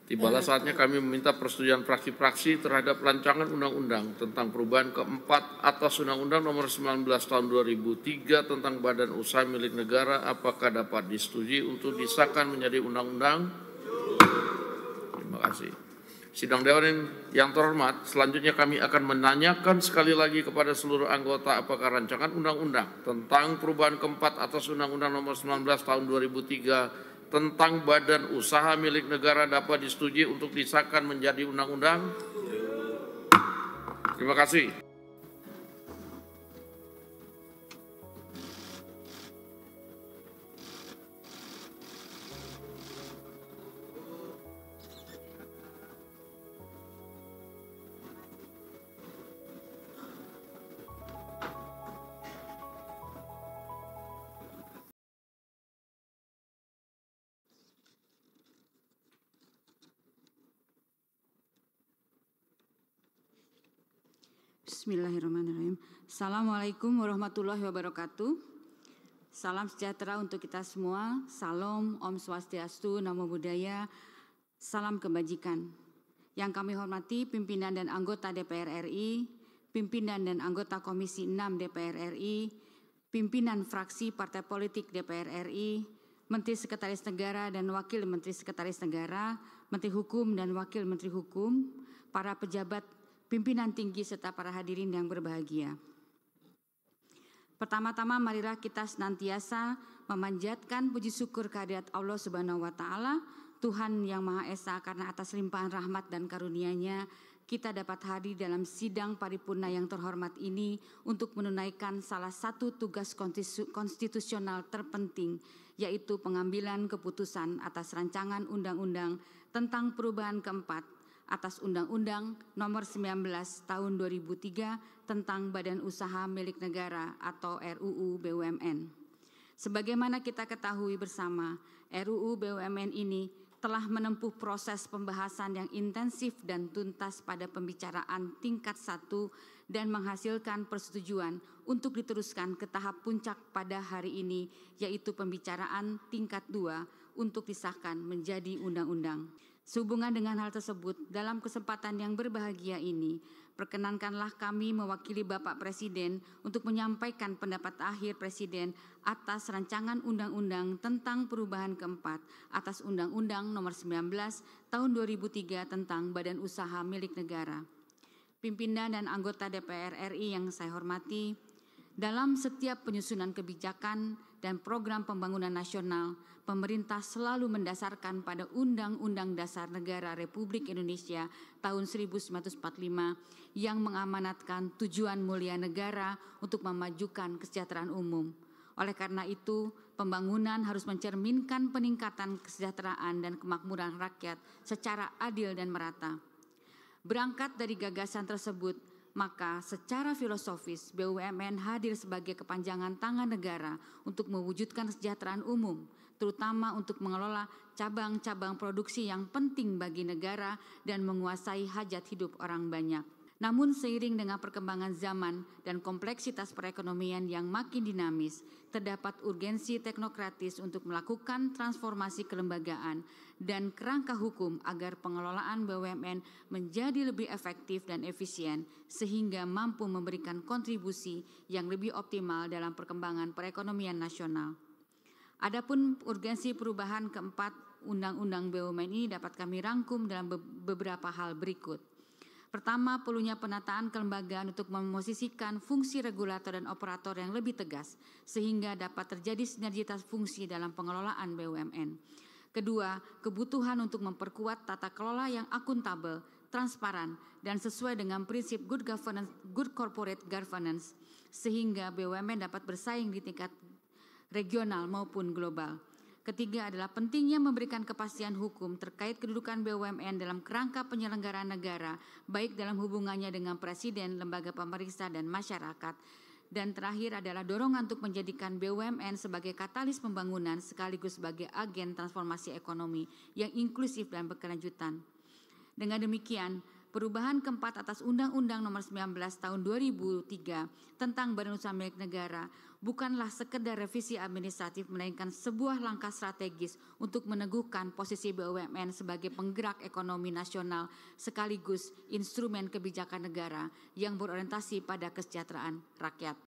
Tibalah saatnya kami meminta persetujuan fraksi-fraksi terhadap rancangan undang-undang tentang perubahan keempat atas Undang-Undang Nomor 19 Tahun 2003 tentang Badan Usaha Milik Negara. Apakah dapat disetujui untuk disahkan menjadi undang-undang? Terima kasih. Sidang Dewan yang terhormat, selanjutnya kami akan menanyakan sekali lagi kepada seluruh anggota apakah rancangan undang-undang tentang perubahan keempat atas Undang-Undang Nomor 19 Tahun 2003 tentang Badan Usaha Milik Negara dapat disetujui untuk disahkan menjadi undang-undang? Terima kasih. Bismillahirrahmanirrahim. Assalamualaikum warahmatullahi wabarakatuh. Salam sejahtera untuk kita semua. Salam, Om Swastiastu, Namo Buddhaya, salam kebajikan. Yang kami hormati pimpinan dan anggota DPR RI, pimpinan dan anggota Komisi 6 DPR RI, pimpinan fraksi partai politik DPR RI, Menteri Sekretaris Negara dan Wakil Menteri Sekretaris Negara, Menteri Hukum dan Wakil Menteri Hukum, para pejabat, pimpinan tinggi serta para hadirin yang berbahagia. Pertama-tama marilah kita senantiasa memanjatkan puji syukur kehadirat Allah Subhanahu wa taala, Tuhan yang Maha Esa, karena atas limpahan rahmat dan karunia-Nya kita dapat hadir dalam sidang paripurna yang terhormat ini untuk menunaikan salah satu tugas konstitusional terpenting, yaitu pengambilan keputusan atas rancangan undang-undang tentang perubahan keempat atas Undang-Undang Nomor 19 Tahun 2003 tentang Badan Usaha Milik Negara atau RUU BUMN. Sebagaimana kita ketahui bersama, RUU BUMN ini telah menempuh proses pembahasan yang intensif dan tuntas pada pembicaraan tingkat 1 dan menghasilkan persetujuan untuk diteruskan ke tahap puncak pada hari ini, yaitu pembicaraan tingkat 2 untuk disahkan menjadi undang-undang. Sehubungan dengan hal tersebut, dalam kesempatan yang berbahagia ini, perkenankanlah kami mewakili Bapak Presiden untuk menyampaikan pendapat akhir Presiden atas rancangan undang-undang tentang perubahan keempat atas Undang-Undang Nomor 19 Tahun 2003 tentang Badan Usaha Milik Negara. Pimpinan dan anggota DPR RI yang saya hormati, dalam setiap penyusunan kebijakan dan program pembangunan nasional, pemerintah selalu mendasarkan pada Undang-Undang Dasar Negara Republik Indonesia tahun 1945 yang mengamanatkan tujuan mulia negara untuk memajukan kesejahteraan umum. Oleh karena itu, pembangunan harus mencerminkan peningkatan kesejahteraan dan kemakmuran rakyat secara adil dan merata. Berangkat dari gagasan tersebut, maka secara filosofis BUMN hadir sebagai kepanjangan tangan negara untuk mewujudkan kesejahteraan umum, terutama untuk mengelola cabang-cabang produksi yang penting bagi negara dan menguasai hajat hidup orang banyak. Namun seiring dengan perkembangan zaman dan kompleksitas perekonomian yang makin dinamis, terdapat urgensi teknokratis untuk melakukan transformasi kelembagaan dan kerangka hukum agar pengelolaan BUMN menjadi lebih efektif dan efisien sehingga mampu memberikan kontribusi yang lebih optimal dalam perkembangan perekonomian nasional. Adapun urgensi perubahan keempat Undang-Undang BUMN ini dapat kami rangkum dalam beberapa hal berikut. Pertama, perlunya penataan kelembagaan untuk memosisikan fungsi regulator dan operator yang lebih tegas, sehingga dapat terjadi sinergitas fungsi dalam pengelolaan BUMN. Kedua, kebutuhan untuk memperkuat tata kelola yang akuntabel, transparan, dan sesuai dengan prinsip good corporate governance, sehingga BUMN dapat bersaing di tingkat regional maupun global. Ketiga adalah pentingnya memberikan kepastian hukum terkait kedudukan BUMN dalam kerangka penyelenggaraan negara, baik dalam hubungannya dengan Presiden, lembaga pemeriksa, dan masyarakat. Dan terakhir adalah dorongan untuk menjadikan BUMN sebagai katalis pembangunan sekaligus sebagai agen transformasi ekonomi yang inklusif dan berkelanjutan. Dengan demikian, Perubahan keempat atas Undang-Undang Nomor 19 Tahun 2003 tentang Badan Usaha Milik Negara bukanlah sekedar revisi administratif, melainkan sebuah langkah strategis untuk meneguhkan posisi BUMN sebagai penggerak ekonomi nasional sekaligus instrumen kebijakan negara yang berorientasi pada kesejahteraan rakyat.